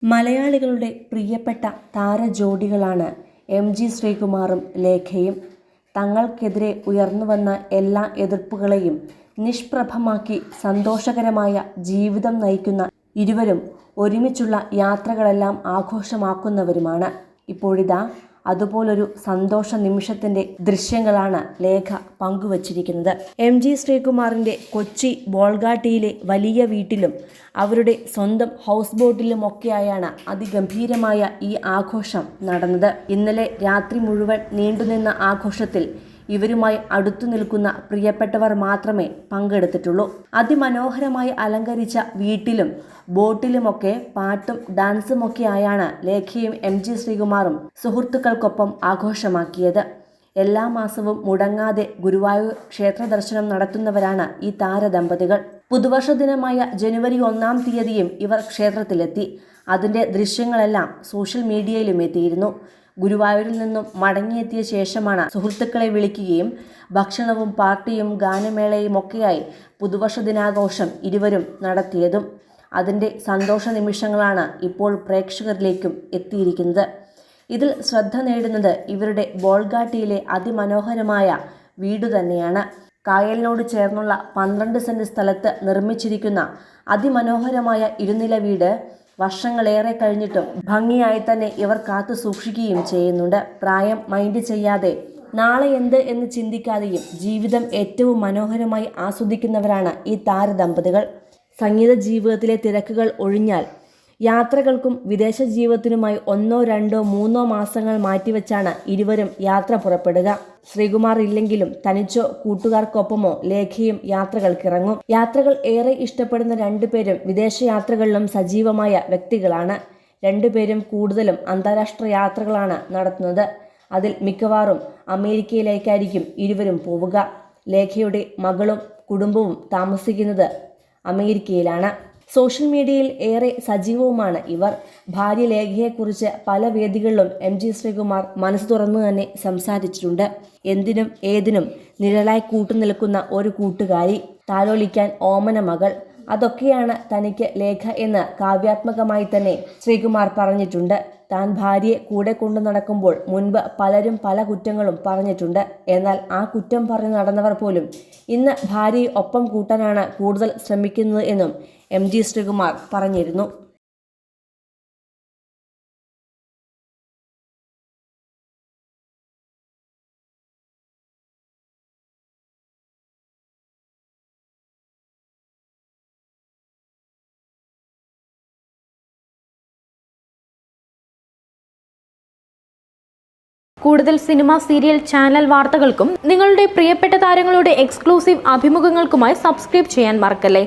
മലയാളികളുടെ പ്രിയപ്പെട്ട താരജോഡികളാണ് എം.ജി. ശ്രീകുമാറും ലേഖയും. തങ്ങൾക്കെതിരെ ഉയർന്നുവന്ന എല്ലാ എതിർപ്പുകളെയും നിഷ്പ്രഭമാക്കി സന്തോഷകരമായ ജീവിതം നയിക്കുന്ന ഇരുവരും ഒരുമിച്ചുള്ള യാത്രകളെല്ലാം ആഘോഷമാക്കുന്നവരുമാണ്. ഇപ്പോഴിതാ അതുപോലൊരു സന്തോഷ നിമിഷത്തിന്റെ ദൃശ്യങ്ങളാണ് ലേഖ പങ്കുവച്ചിരിക്കുന്നത്. എം.ജി. ശ്രീകുമാറിന്റെ കൊച്ചി ബോൾഗാട്ടിയിലെ വലിയ വീട്ടിലും അവരുടെ സ്വന്തം ഹൗസ് ബോട്ടിലുമൊക്കെയായാണ് അതിഗംഭീരമായ ഈ ആഘോഷം നടന്നത്. ഇന്നലെ രാത്രി മുഴുവൻ നീണ്ടുനിന്ന ആഘോഷത്തിൽ ഇവരുമായി അടുത്തു നിൽക്കുന്ന പ്രിയപ്പെട്ടവർ മാത്രമേ പങ്കെടുത്തിട്ടുള്ളൂ. അതിമനോഹരമായി അലങ്കരിച്ച വീട്ടിലും ബോട്ടിലുമൊക്കെ പാട്ടും ഡാൻസുമൊക്കെയായാണ് ലേഖയും എം.ജി. ശ്രീകുമാറും സുഹൃത്തുക്കൾക്കൊപ്പം ആഘോഷമാക്കിയത്. എല്ലാ മാസവും മുടങ്ങാതെ ഗുരുവായൂർ ക്ഷേത്ര ദർശനം നടത്തുന്നവരാണ് ഈ താരദമ്പതികൾ. പുതുവർഷ ദിനമായ ജനുവരി 1-ാം തീയതിയും ഇവർ ക്ഷേത്രത്തിലെത്തി. അതിൻ്റെ ദൃശ്യങ്ങളെല്ലാം സോഷ്യൽ മീഡിയയിലും എത്തിയിരുന്നു. ഗുരുവായൂരിൽ നിന്നും മടങ്ങിയെത്തിയ ശേഷമാണ് സുഹൃത്തുക്കളെ വിളിക്കുകയും ഭക്ഷണവും പാർട്ടിയും ഗാനമേളയും ഒക്കെയായി പുതുവർഷ ദിനാഘോഷം ഇരുവരും നടത്തിയതും. അതിൻ്റെ സന്തോഷ നിമിഷങ്ങളാണ് ഇപ്പോൾ പ്രേക്ഷകരിലേക്കും എത്തിയിരിക്കുന്നത്. ഇതിൽ ശ്രദ്ധ നേടുന്നത് ഇവരുടെ ബോൾഗാട്ടിയിലെ അതിമനോഹരമായ വീടു തന്നെയാണ്. കായലിനോട് ചേർന്നുള്ള 12 സെന്റ് സ്ഥലത്ത് നിർമ്മിച്ചിരിക്കുന്ന അതിമനോഹരമായ ഇരുനില വീട് വർഷങ്ങളേറെ കഴിഞ്ഞിട്ടും ഭംഗിയായി തന്നെ ഇവർ കാത്തു സൂക്ഷിക്കുകയും ചെയ്യുന്നുണ്ട്. പ്രായം മൈൻഡ് ചെയ്യാതെ നാളെ എന്ത് എന്ന് ചിന്തിക്കാതെയും ജീവിതം ഏറ്റവും മനോഹരമായി ആസ്വദിക്കുന്നവരാണ് ഈ താരദമ്പതികൾ. സംഗീത ജീവിതത്തിലെ തിരക്കുകൾ ഒഴിഞ്ഞാൽ യാത്രകൾക്കും വിദേശ ജീവിതത്തിനുമായി 1, 2, 3 മാസങ്ങൾ മാറ്റിവെച്ചാണ് ഇരുവരും യാത്ര പുറപ്പെടുക. ശ്രീകുമാർ ഇല്ലെങ്കിലും തനിച്ചോ കൂട്ടുകാർക്കൊപ്പമോ ലേഖയും യാത്രകൾക്കിറങ്ങും. യാത്രകൾ ഏറെ ഇഷ്ടപ്പെടുന്ന രണ്ടുപേരും വിദേശയാത്രകളിലും സജീവമായ വ്യക്തികളാണ്. രണ്ടുപേരും കൂടുതലും അന്താരാഷ്ട്ര യാത്രകളാണ് നടത്തുന്നത്. അതിൽ മിക്കവാറും അമേരിക്കയിലേക്കായിരിക്കും ഇരുവരും പോവുക. ലേഖയുടെ മകളും കുടുംബവും താമസിക്കുന്നത് അമേരിക്കയിലാണ്. സോഷ്യൽ മീഡിയയിൽ ഏറെ സജീവവുമാണ് ഇവർ. ഭാര്യ ലേഖയെക്കുറിച്ച് പല വേദികളിലും എം.ജി. ശ്രീകുമാർ മനസ്സ് തുറന്നു തന്നെ സംസാരിച്ചിട്ടുണ്ട്. എന്തിനും ഏതിനും നിഴലായി കൂട്ടുനിൽക്കുന്ന ഒരു കൂട്ടുകാരി, താലോലിക്കാൻ ഓമന മകൾ, അതൊക്കെയാണ് തനിക്ക് ലേഖ എന്ന് കാവ്യാത്മകമായി തന്നെ ശ്രീകുമാർ പറഞ്ഞിട്ടുണ്ട്. താൻ ഭാര്യയെ കൂടെ കൊണ്ടു നടക്കുമ്പോൾ മുൻപ് പലരും പല കുറ്റങ്ങളും പറഞ്ഞിട്ടുണ്ട്. എന്നാൽ ആ കുറ്റം പറഞ്ഞു നടന്നവർ പോലും ഇന്ന് ഭാര്യയെ ഒപ്പം കൂട്ടാനാണ് കൂടുതൽ ശ്രമിക്കുന്നത് എന്നും എം.ജി. ശ്രീകുമാർ പറഞ്ഞിരുന്നു. കൂടുതൽ സിനിമ, സീരിയൽ, ചാനൽ വാർത്തകൾക്കും നിങ്ങളുടെ പ്രിയപ്പെട്ട താരങ്ങളുടെ എക്സ്ക്ലൂസീവ് അഭിമുഖങ്ങൾക്കുമായി സബ്സ്ക്രൈബ് ചെയ്യാൻ മറക്കല്ലേ.